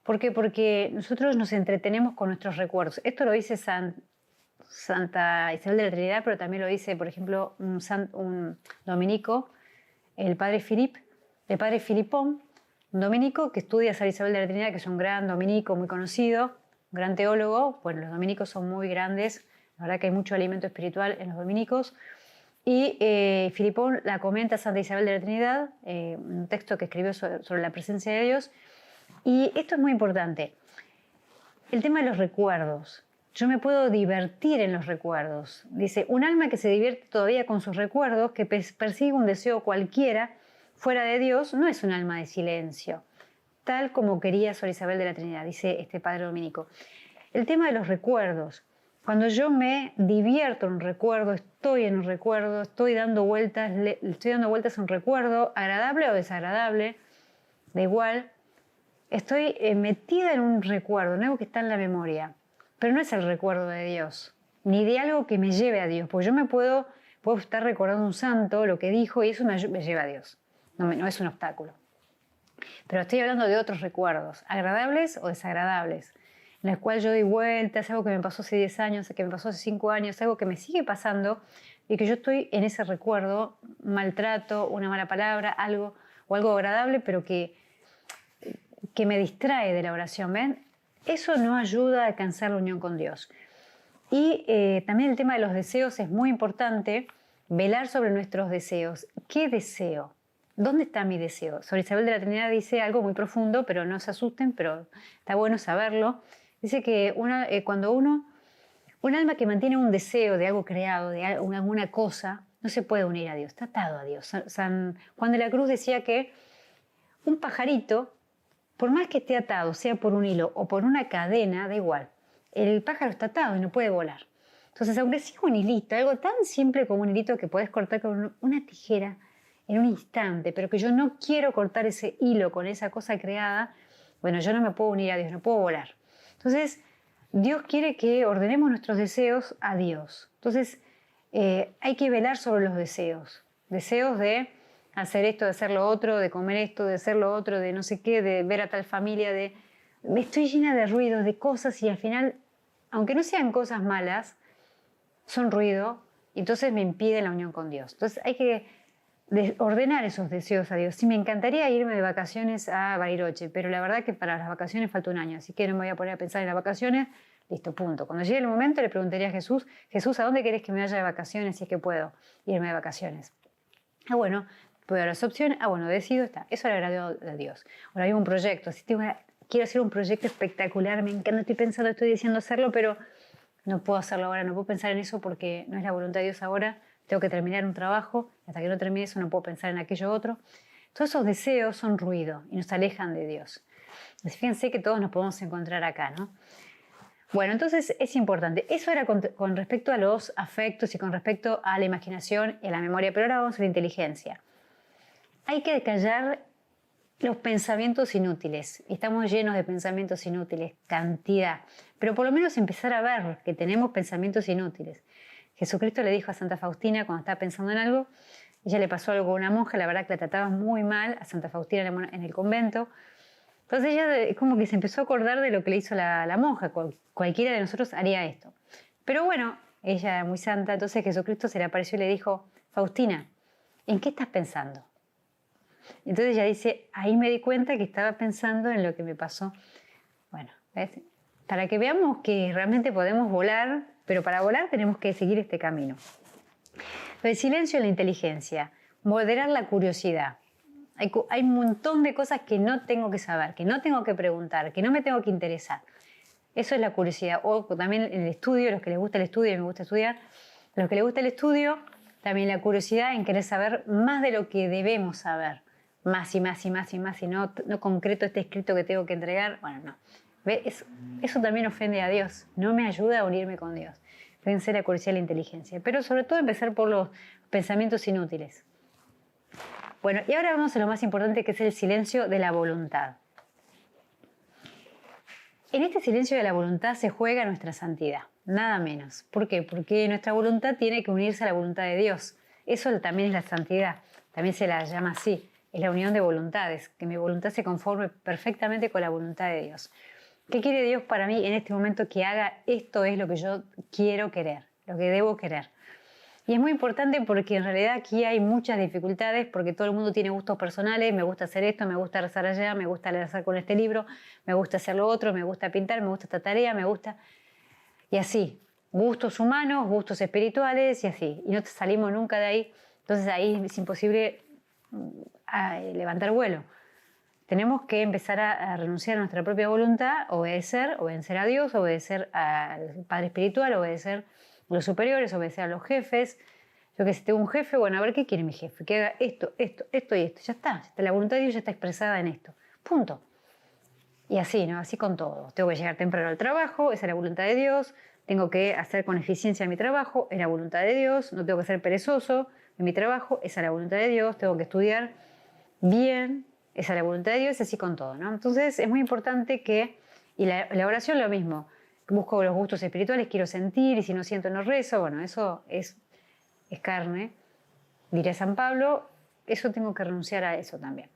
¿Por qué? Porque nosotros nos entretenemos con nuestros recuerdos. Esto lo dice Santa Isabel de la Trinidad, pero también lo dice, por ejemplo, un dominico, el padre Filipón, un dominico que estudia a Santa Isabel de la Trinidad, que es un gran dominico muy conocido, un gran teólogo. Bueno, los dominicos son muy grandes, la verdad que hay mucho alimento espiritual en los dominicos. Y Filipón la comenta a Santa Isabel de la Trinidad, un texto que escribió sobre la presencia de Dios. Y esto es muy importante. el tema de los recuerdos. Yo me puedo divertir en los recuerdos. Dice, un alma que se divierte todavía con sus recuerdos, que persigue un deseo cualquiera fuera de Dios, no es un alma de silencio, tal como quería Sor Isabel de la Trinidad, dice este padre dominico. El tema de los recuerdos. Cuando yo me divierto en un recuerdo, estoy en un recuerdo, estoy dando vueltas a un recuerdo, agradable o desagradable, da igual, estoy metida en un recuerdo, en algo que está en la memoria. Pero no es el recuerdo de Dios, ni de algo que me lleve a Dios, porque yo puedo estar recordando un santo, lo que dijo, y eso me lleva a Dios. No es un obstáculo. Pero estoy hablando de otros recuerdos, agradables o desagradables, en los cuales yo doy vueltas, algo que me pasó hace 10 años, que me pasó hace 5 años, algo que me sigue pasando, y que yo estoy en ese recuerdo, maltrato, una mala palabra, algo agradable, pero que me distrae de la oración, ¿ven? Eso no ayuda a alcanzar la unión con Dios. Y también el tema de los deseos es muy importante, velar sobre nuestros deseos. ¿Qué deseo? ¿Dónde está mi deseo? Sor Isabel de la Trinidad dice algo muy profundo, pero no se asusten, pero está bueno saberlo. Dice que cuando un alma que mantiene un deseo de algo creado, de alguna cosa, no se puede unir a Dios, está atado a Dios. San Juan de la Cruz decía que un pajarito, por más que esté atado, sea por un hilo o por una cadena, da igual. El pájaro está atado y no puede volar. Entonces, aunque sea un hilito, algo tan simple como un hilito que puedes cortar con una tijera en un instante, pero que yo no quiero cortar ese hilo con esa cosa creada, bueno, yo no me puedo unir a Dios, no puedo volar. Entonces, Dios quiere que ordenemos nuestros deseos a Dios. Entonces, hay que velar sobre los deseos. Deseos de hacer esto, de hacer lo otro, de comer esto, de hacer lo otro, de no sé qué, de ver a tal familia, me estoy llena de ruidos, de cosas, y al final, aunque no sean cosas malas, son ruido, y entonces me impiden la unión con Dios. Entonces hay que ordenar esos deseos a Dios. Sí, me encantaría irme de vacaciones a Bariloche, pero la verdad que para las vacaciones falta un año, así que no me voy a poner a pensar en las vacaciones. Listo, punto. Cuando llegue el momento le preguntaría a Jesús, ¿a dónde querés que me vaya de vacaciones si es que puedo irme de vacaciones? Bueno, puedo dar las opciones, bueno, decido, está. Eso le agradó a Dios. Ahora hay un proyecto, quiero hacer un proyecto espectacular, me encanta, estoy diciendo hacerlo, pero no puedo hacerlo ahora, no puedo pensar en eso porque no es la voluntad de Dios ahora, tengo que terminar un trabajo, hasta que no termine eso no puedo pensar en aquello otro. Todos esos deseos son ruido y nos alejan de Dios. Así, fíjense que todos nos podemos encontrar acá, ¿no? Bueno, entonces es importante. Eso era con respecto a los afectos y con respecto a la imaginación y a la memoria, pero ahora vamos a la inteligencia. Hay que callar los pensamientos inútiles. Estamos llenos de pensamientos inútiles, cantidad. Pero por lo menos empezar a ver que tenemos pensamientos inútiles. Jesucristo le dijo a Santa Faustina cuando estaba pensando en algo, ella le pasó algo a una monja, la verdad que la trataba muy mal a Santa Faustina en el convento. Entonces ella como que se empezó a acordar de lo que le hizo la monja. Cualquiera de nosotros haría esto. Pero bueno, ella era muy santa, entonces Jesucristo se le apareció y le dijo, Faustina, ¿en qué estás pensando? Entonces ella dice, ahí me di cuenta que estaba pensando en lo que me pasó. Bueno, ¿ves? Para que veamos que realmente podemos volar, pero para volar tenemos que seguir este camino. El silencio en la inteligencia, moderar la curiosidad. Hay un montón de cosas que no tengo que saber, que no tengo que preguntar, que no me tengo que interesar. Eso es la curiosidad. O también en el estudio, los que les gusta el estudio, y me gusta estudiar, los que les gusta el estudio, también la curiosidad en querer saber más de lo que debemos saber. Más y más y más y más, y no concreto este escrito que tengo que entregar. Bueno, no. Eso también ofende a Dios. No me ayuda a unirme con Dios. Fíjense la curiosidad y la inteligencia. Pero sobre todo empezar por los pensamientos inútiles. Bueno, y ahora vamos a lo más importante, que es el silencio de la voluntad. En este silencio de la voluntad se juega nuestra santidad, nada menos. ¿Por qué? Porque nuestra voluntad tiene que unirse a la voluntad de Dios. Eso también es la santidad, también se la llama así. Es la unión de voluntades, que mi voluntad se conforme perfectamente con la voluntad de Dios. ¿Qué quiere Dios para mí en este momento que haga? Esto es lo que yo quiero querer, lo que debo querer. Y es muy importante porque en realidad aquí hay muchas dificultades, porque todo el mundo tiene gustos personales, me gusta hacer esto, me gusta rezar allá, me gusta rezar con este libro, me gusta hacer lo otro, me gusta pintar, me gusta esta tarea, me gusta... Y así, gustos humanos, gustos espirituales y así. Y no salimos nunca de ahí, entonces ahí es imposible levantar vuelo. tenemos que empezar a renunciar a nuestra propia voluntad, obedecer a Dios, obedecer al Padre Espiritual, obedecer a los superiores, obedecer a los jefes. Yo que si tengo un jefe, bueno, a ver qué quiere mi jefe, que haga esto y esto. Ya está, la voluntad de Dios ya está expresada en esto. Punto. Y así, ¿no? Así con todo. Tengo que llegar temprano al trabajo, esa es la voluntad de Dios. Tengo que hacer con eficiencia mi trabajo, es la voluntad de Dios. No tengo que ser perezoso en mi trabajo, esa es la voluntad de Dios. Tengo que estudiar bien, esa es la voluntad de Dios, así con todo, ¿no? Entonces es muy importante que, y la oración lo mismo, busco los gustos espirituales, quiero sentir, y si no siento no rezo, bueno, eso es carne, diría San Pablo, eso tengo que renunciar a eso también.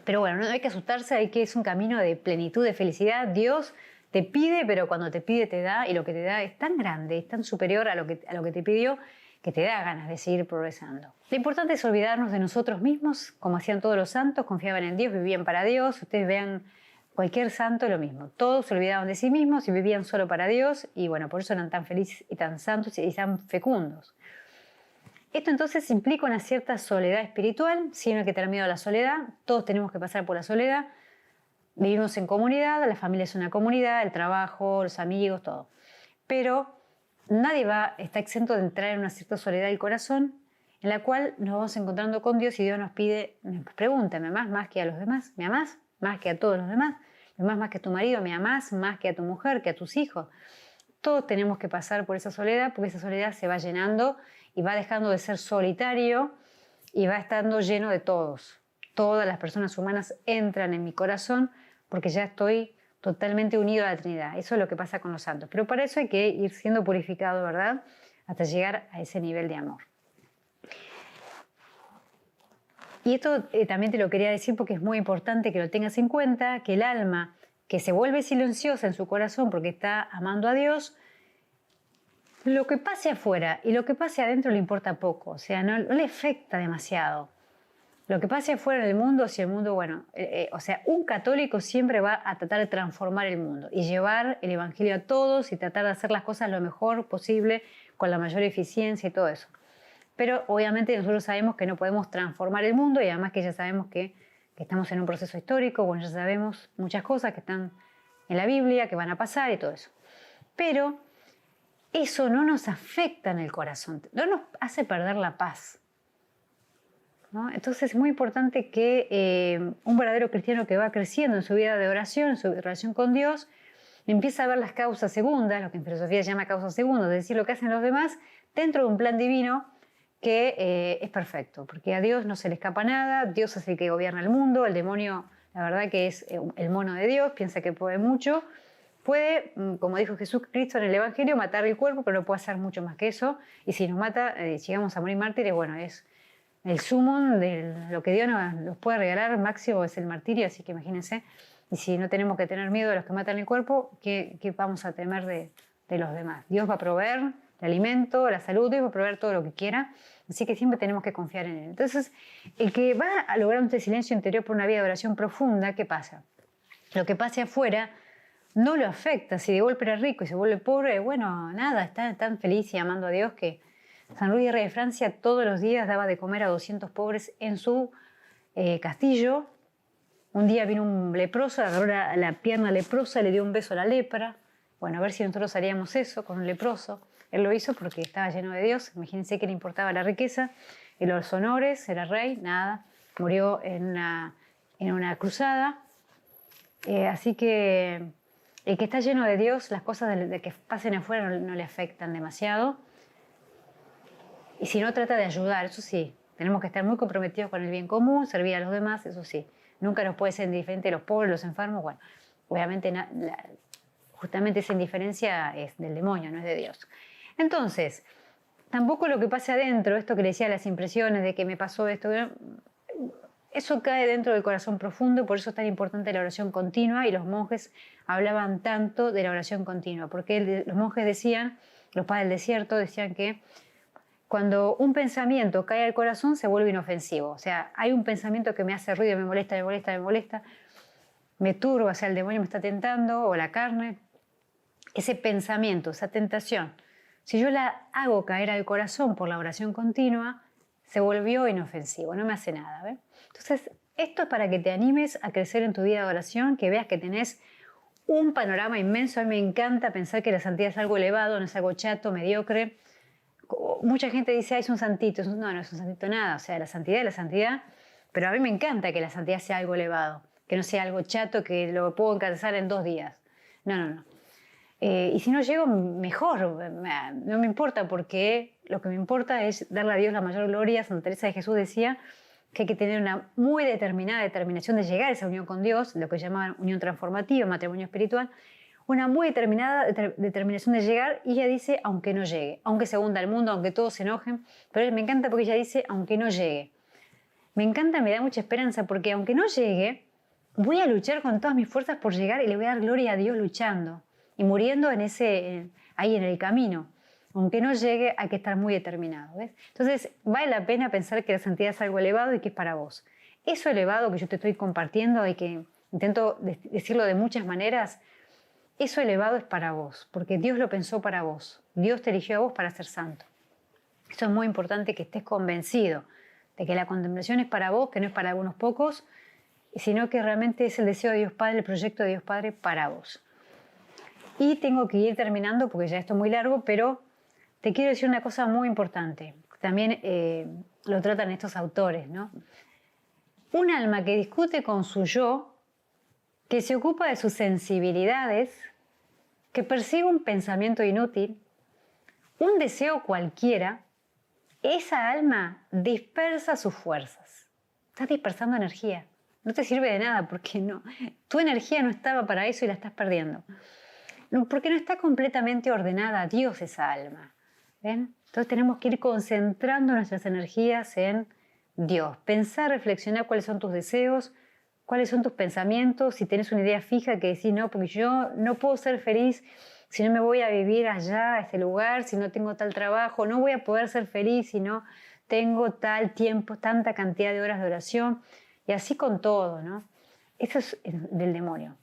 Pero bueno, no hay que asustarse, es un camino de plenitud, de felicidad. Dios te pide, pero cuando te pide te da, y lo que te da es tan grande, es tan superior a lo que te pidió, que te da ganas de seguir progresando. Lo importante es olvidarnos de nosotros mismos, como hacían todos los santos, confiaban en Dios, vivían para Dios. Ustedes vean cualquier santo, lo mismo. Todos se olvidaban de sí mismos y vivían solo para Dios, y bueno, por eso eran tan felices y tan santos y tan fecundos. Esto entonces implica una cierta soledad espiritual, si no hay que tener miedo a la soledad, todos tenemos que pasar por la soledad, vivimos en comunidad, la familia es una comunidad, el trabajo, los amigos, todo. Pero nadie está exento de entrar en una cierta soledad del corazón, en la cual nos vamos encontrando con Dios y Dios nos pregunta, ¿me amás más que a los demás? ¿Me amás más que a todos los demás? ¿Me amás más que a tu marido? ¿Me amás más que a tu mujer, que a tus hijos? Todos tenemos que pasar por esa soledad, porque esa soledad se va llenando y va dejando de ser solitario y va estando lleno de todos. Todas las personas humanas entran en mi corazón porque ya estoy totalmente unido a la Trinidad. Eso es lo que pasa con los santos. Pero para eso hay que ir siendo purificado, ¿verdad? Hasta llegar a ese nivel de amor. Y esto también te lo quería decir porque es muy importante que lo tengas en cuenta, que el alma que se vuelve silenciosa en su corazón porque está amando a Dios, lo que pase afuera y lo que pase adentro le importa poco, o sea, no le afecta demasiado. Lo que pase afuera en el mundo, si el mundo, bueno, o sea, un católico siempre va a tratar de transformar el mundo y llevar el Evangelio a todos y tratar de hacer las cosas lo mejor posible, con la mayor eficiencia y todo eso. Pero obviamente nosotros sabemos que no podemos transformar el mundo y además que ya sabemos que estamos en un proceso histórico, bueno, ya sabemos muchas cosas que están en la Biblia, que van a pasar y todo eso. Pero eso no nos afecta en el corazón, no nos hace perder la paz, ¿no? Entonces es muy importante que un verdadero cristiano que va creciendo en su vida de oración, en su relación con Dios, empieza a ver las causas segundas, lo que en filosofía se llama causas segundas, es decir, lo que hacen los demás dentro de un plan divino que es perfecto, porque a Dios no se le escapa nada, Dios es el que gobierna el mundo, el demonio, la verdad que es el mono de Dios, piensa que puede mucho, puede, como dijo Jesucristo en el Evangelio, matar el cuerpo, pero no puede hacer mucho más que eso, y si nos mata, llegamos a morir mártires, bueno, es el sumum de lo que Dios nos puede regalar, máximo es el martirio, así que imagínense, y si no tenemos que tener miedo de los que matan el cuerpo, ¿qué vamos a temer de los demás? Dios va a proveer el alimento, la salud, Dios va a proveer todo lo que quiera, así que siempre tenemos que confiar en Él. Entonces, el que va a lograr un silencio interior por una vida de oración profunda, ¿qué pasa? Lo que pase afuera no lo afecta. Si de golpe era rico y se vuelve pobre, bueno, nada, está tan feliz y amando a Dios que San Luis, rey de Francia, todos los días daba de comer a 200 pobres en su castillo. Un día vino un leproso, agarró la pierna leprosa, le dio un beso a la lepra. Bueno, a ver si nosotros haríamos eso con un leproso. Él lo hizo porque estaba lleno de Dios. Imagínense que le importaba la riqueza y los honores, era rey, nada. Murió en una cruzada. Así que el que está lleno de Dios, las cosas de que pasen afuera no le afectan demasiado. Y si no, trata de ayudar, eso sí. Tenemos que estar muy comprometidos con el bien común, servir a los demás, eso sí. Nunca nos puede ser indiferente los pobres, los enfermos. Bueno, obviamente justamente esa indiferencia es del demonio, no es de Dios. Entonces, tampoco lo que pasa adentro, esto que le decía, las impresiones de que me pasó esto, eso cae dentro del corazón profundo, por eso es tan importante la oración continua, y los monjes hablaban tanto de la oración continua, porque los monjes decían, los padres del desierto decían que cuando un pensamiento cae al corazón se vuelve inofensivo. O sea, hay un pensamiento que me hace ruido, me molesta, me turba, o sea, el demonio me está tentando, o la carne. Ese pensamiento, esa tentación, si yo la hago caer al corazón por la oración continua, se volvió inofensivo, no me hace nada. ¿Ve? Entonces, Esto es para que te animes a crecer en tu vida de oración, que veas que tenés un panorama inmenso. A mí me encanta pensar que la santidad es algo elevado, no es algo chato, mediocre. Mucha gente dice, es un santito. No, no es un santito nada. O sea, la santidad es la santidad. Pero a mí me encanta que la santidad sea algo elevado, que no sea algo chato que lo puedo alcanzar en 2 días. No, no, no. Y si no llego, mejor. No me importa, porque lo que me importa es darle a Dios la mayor gloria. Santa Teresa de Jesús decía que hay que tener una muy determinada determinación de llegar a esa unión con Dios, lo que llamaban unión transformativa, matrimonio espiritual, una muy determinada determinación de llegar, y ella dice, aunque no llegue, aunque se hunda el mundo, aunque todos se enojen, pero me encanta porque ella dice, aunque no llegue. Me encanta, me da mucha esperanza, porque aunque no llegue, voy a luchar con todas mis fuerzas por llegar y le voy a dar gloria a Dios luchando y muriendo ahí en el camino. Aunque no llegue, hay que estar muy determinado, ¿ves? Entonces, vale la pena pensar que la santidad es algo elevado y que es para vos. Eso elevado que yo te estoy compartiendo y que intento decirlo de muchas maneras, eso elevado es para vos, porque Dios lo pensó para vos. Dios te eligió a vos para ser santo. Eso es muy importante, que estés convencido de que la contemplación es para vos, que no es para algunos pocos, sino que realmente es el deseo de Dios Padre, el proyecto de Dios Padre para vos. Y tengo que ir terminando porque ya esto es muy largo, pero te quiero decir una cosa muy importante. También lo tratan estos autores, ¿no? Un alma que discute con su yo, que se ocupa de sus sensibilidades, que persigue un pensamiento inútil, un deseo cualquiera, esa alma dispersa sus fuerzas. Estás dispersando energía. No te sirve de nada, porque no. Tu energía no estaba para eso y la estás perdiendo. Porque no está completamente ordenada a Dios esa alma. ¿Ven? Entonces tenemos que ir concentrando nuestras energías en Dios. Pensar, reflexionar cuáles son tus deseos, cuáles son tus pensamientos. Si tienes una idea fija que decís, no, porque yo no puedo ser feliz si no me voy a vivir allá, a este lugar, si no tengo tal trabajo, no voy a poder ser feliz si no tengo tal tiempo, tanta cantidad de horas de oración. Y así con todo, ¿no? Eso es del demonio.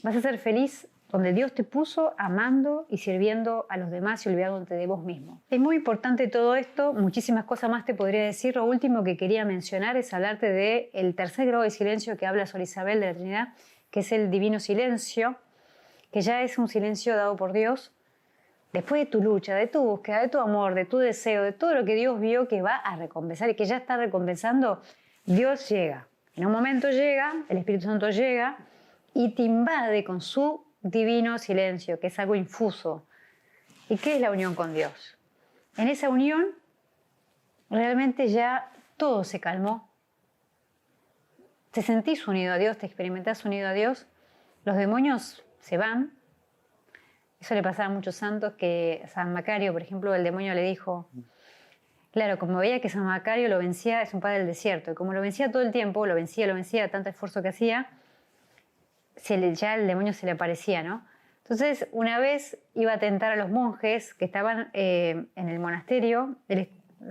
Vas a ser feliz donde Dios te puso, amando y sirviendo a los demás y olvidándote de vos mismo. Es muy importante todo esto, muchísimas cosas más te podría decir. Lo último que quería mencionar es hablarte del tercer grado de silencio que habla Sor Isabel de la Trinidad, que es el divino silencio, que ya es un silencio dado por Dios. Después de tu lucha, de tu búsqueda, de tu amor, de tu deseo, de todo lo que Dios vio que va a recompensar y que ya está recompensando, Dios llega. En un momento llega, el Espíritu Santo llega y te invade con su divino silencio, que es algo infuso. ¿Y qué es la unión con Dios? En esa unión realmente ya todo se calmó. Te sentís unido a Dios, te experimentás unido a Dios, los demonios se van. Eso le pasaba a muchos santos, que San Macario, por ejemplo, el demonio le dijo, claro, como veía que San Macario lo vencía, es un padre del desierto, y como lo vencía todo el tiempo, lo vencía, tanto esfuerzo que hacía, ya el demonio se le aparecía, ¿no? Entonces, una vez iba a tentar a los monjes que estaban en el monasterio.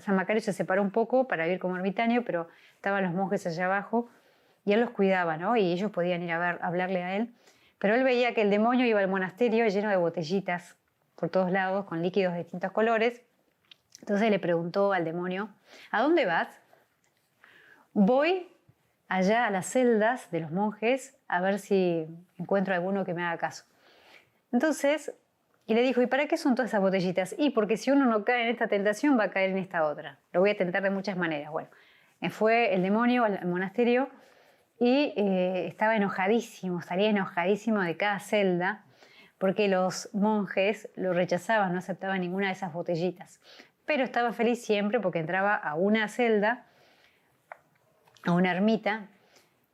San Macario se separó un poco para vivir como ermitaño, pero estaban los monjes allá abajo y él los cuidaba, ¿no? Y ellos podían ir a hablarle a él. Pero él veía que el demonio iba al monasterio lleno de botellitas por todos lados, con líquidos de distintos colores. Entonces le preguntó al demonio, ¿a dónde vas? Voy allá a las celdas de los monjes a ver si encuentro alguno que me haga caso. Entonces, y le dijo, ¿y para qué son todas esas botellitas? Y porque si uno no cae en esta tentación, va a caer en esta otra. Lo voy a tentar de muchas maneras. Bueno, fue el demonio al monasterio y estaba enojadísimo, salía enojadísimo de cada celda, porque los monjes lo rechazaban, no aceptaban ninguna de esas botellitas. Pero estaba feliz siempre porque entraba a una celda, a una ermita,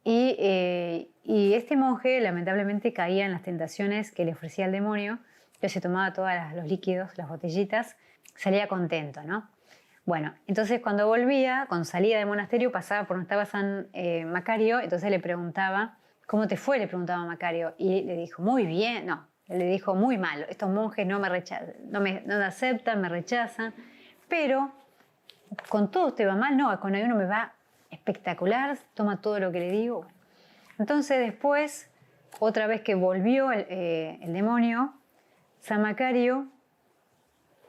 y este monje lamentablemente caía en las tentaciones que le ofrecía el demonio. Yo se tomaba todos los líquidos, las botellitas, salía contento, ¿no? Bueno, entonces cuando salía del monasterio, pasaba por donde estaba San Macario, entonces le preguntaba, ¿cómo te fue? Le preguntaba a Macario, y le dijo, muy bien, no, le dijo, muy mal, estos monjes no me aceptan, me rechazan, pero con todo te va mal, no, con alguno me va espectacular, toma todo lo que le digo. Entonces después, otra vez que volvió el demonio, San Macario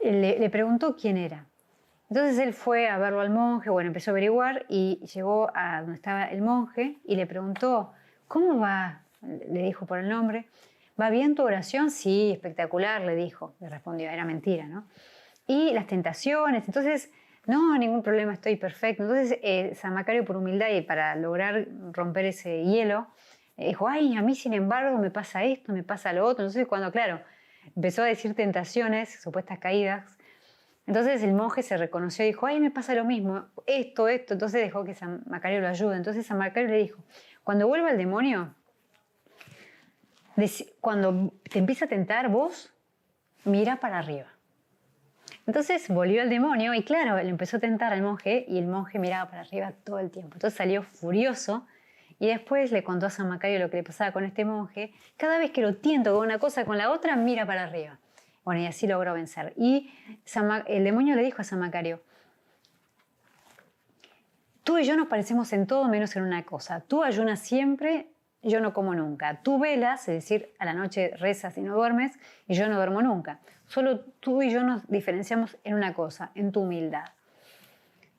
le preguntó quién era. Entonces él fue a verlo al monje, bueno, empezó a averiguar y llegó a donde estaba el monje y le preguntó, ¿cómo va? Le dijo por el nombre. ¿Va bien tu oración? Sí, espectacular, le dijo. Le respondió, era mentira, ¿no? Y las tentaciones, entonces, no, ningún problema, estoy perfecto. Entonces San Macario, por humildad y para lograr romper ese hielo, dijo, ay, a mí sin embargo me pasa esto, me pasa lo otro. Entonces cuando, claro, empezó a decir tentaciones, supuestas caídas, entonces el monje se reconoció y dijo, ay, me pasa lo mismo, esto, entonces dejó que San Macario lo ayude. Entonces San Macario le dijo, cuando vuelva el demonio, cuando te empieza a tentar, vos mira para arriba. Entonces volvió el demonio y claro, le empezó a tentar al monje y el monje miraba para arriba todo el tiempo. Entonces salió furioso y después le contó a San Macario lo que le pasaba con este monje. Cada vez que lo tiento con una cosa, con la otra, mira para arriba. Bueno, y así logró vencer. Y el demonio le dijo a San Macario, tú y yo nos parecemos en todo menos en una cosa. Tú ayunas siempre, yo no como nunca. Tú velas, es decir, a la noche rezas y no duermes, y yo no duermo nunca. Solo tú y yo nos diferenciamos en una cosa, en tu humildad.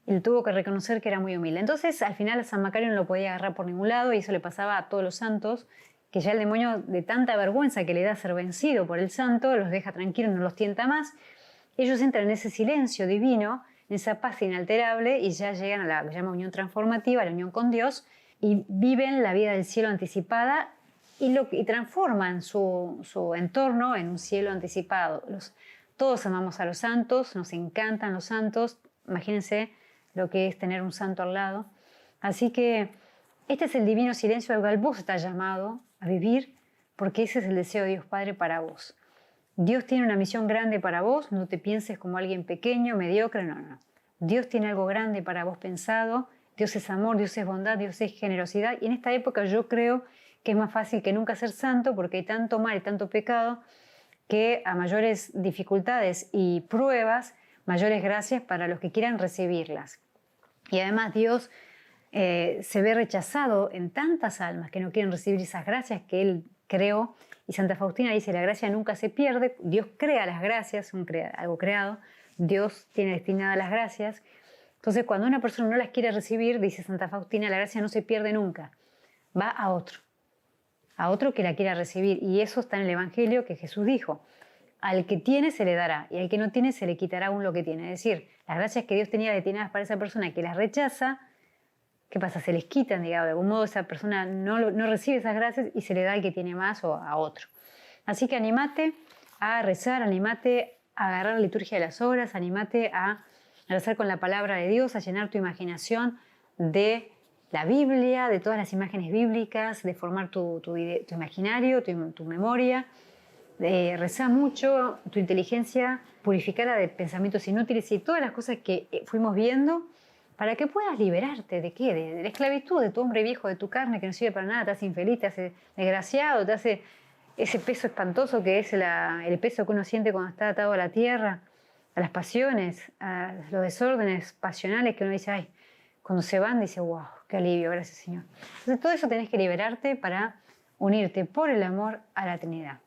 Y él tuvo que reconocer que era muy humilde. Entonces, al final, a San Macario no lo podía agarrar por ningún lado, y eso le pasaba a todos los santos, que ya el demonio, de tanta vergüenza que le da ser vencido por el santo, los deja tranquilos, no los tienta más. Ellos entran en ese silencio divino, en esa paz inalterable, y ya llegan a la que se llama unión transformativa, la unión con Dios, y viven la vida del cielo anticipada y transforman su entorno en un cielo anticipado. Todos amamos a los santos, nos encantan los santos, imagínense lo que es tener un santo al lado. Así que este es el divino silencio al cual vos estás llamado a vivir, porque ese es el deseo de Dios Padre para vos. Dios tiene una misión grande para vos, no te pienses como alguien pequeño, mediocre, no. Dios tiene algo grande para vos pensado, Dios es amor, Dios es bondad, Dios es generosidad, y en esta época yo creo que es más fácil que nunca ser santo porque hay tanto mal y tanto pecado que a mayores dificultades y pruebas, mayores gracias para los que quieran recibirlas. Y además Dios se ve rechazado en tantas almas que no quieren recibir esas gracias que Él creó. Y Santa Faustina dice, la gracia nunca se pierde, Dios crea las gracias, algo creado, Dios tiene destinadas las gracias. Entonces cuando una persona no las quiere recibir, dice Santa Faustina, la gracia no se pierde nunca, va a otro que la quiera recibir. Y eso está en el Evangelio que Jesús dijo, al que tiene se le dará y al que no tiene se le quitará aún lo que tiene. Es decir, las gracias que Dios tenía destinadas para esa persona que las rechaza, ¿qué pasa? Se les quitan, digamos, de algún modo esa persona no recibe esas gracias y se le da al que tiene más o a otro. Así que animate a rezar, animate a agarrar la liturgia de las horas, animate a rezar con la palabra de Dios, a llenar tu imaginación de la Biblia, de todas las imágenes bíblicas, de formar tu imaginario, tu memoria. Rezá mucho, tu inteligencia, purificarla de pensamientos inútiles y todas las cosas que fuimos viendo, para que puedas liberarte de qué, de la esclavitud, de tu hombre viejo, de tu carne que no sirve para nada, te hace infeliz, te hace desgraciado, te hace ese peso espantoso que es el peso que uno siente cuando está atado a la tierra, a las pasiones, a los desórdenes pasionales que uno dice, ay, cuando se van dice, wow, qué alivio, gracias Señor. Entonces todo eso tenés que liberarte para unirte por el amor a la Trinidad.